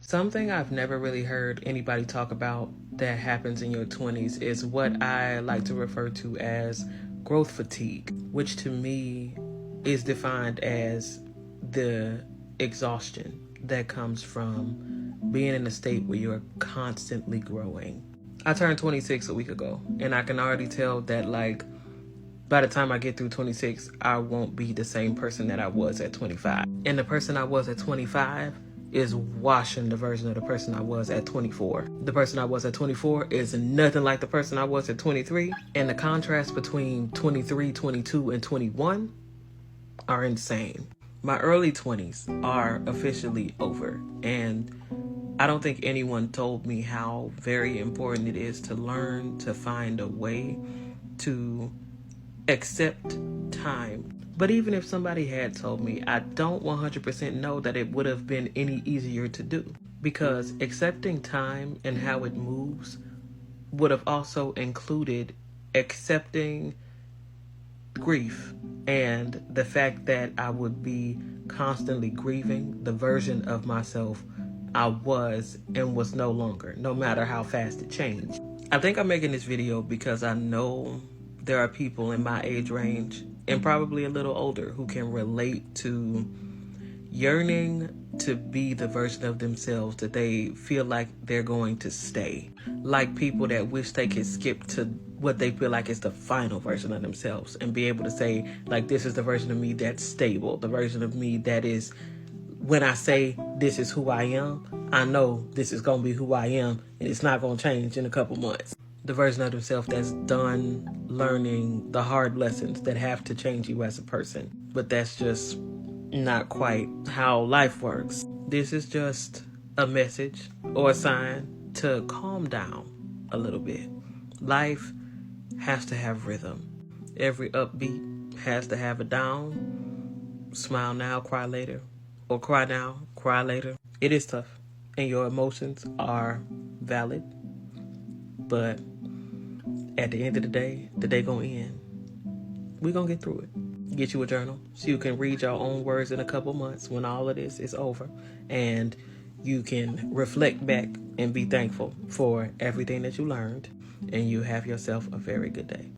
Something I've never really heard anybody talk about that happens in your 20s is what I like to refer to as growth fatigue, which to me is defined as the exhaustion that comes from being in a state where you're constantly growing. I turned 26 a week ago, and I can already tell that, like, by the time I get through 26, I won't be the same person that I was at 25. And the person I was at 25 is washing the version of the person I was at 24. The person I was at 24 is nothing like the person I was at 23. And the contrast between 23, 22, and 21 are insane. My early 20s are officially over. And I don't think anyone told me how very important it is to learn to find a way to accept time. But even if somebody had told me, I don't 100% know that it would have been any easier to do, because accepting time and how it moves would have also included accepting grief and the fact that I would be constantly grieving the version of myself I was and was no longer, no matter how fast it changed. I think I'm making this video because I know there are people in my age range and probably a little older who can relate to yearning to be the version of themselves that they feel like they're going to stay. Like people that wish they could skip to what they feel like is the final version of themselves and be able to say, like, this is the version of me that's stable, the version of me that is, when I say this is who I am, I know this is going to be who I am and it's not going to change in a couple months. The version of themselves that's done learning the hard lessons that have to change you as a person. But that's just not quite how life works. This is just a message or a sign to calm down a little bit. Life has to have rhythm. Every upbeat has to have a down. Smile now, cry later. Or cry now, cry later. It is tough, and your emotions are valid. But at the end of the day gonna end. We're gonna get through it. Get you a journal so you can read your own words in a couple months when all of this is over. And you can reflect back and be thankful for everything that you learned. And you have yourself a very good day.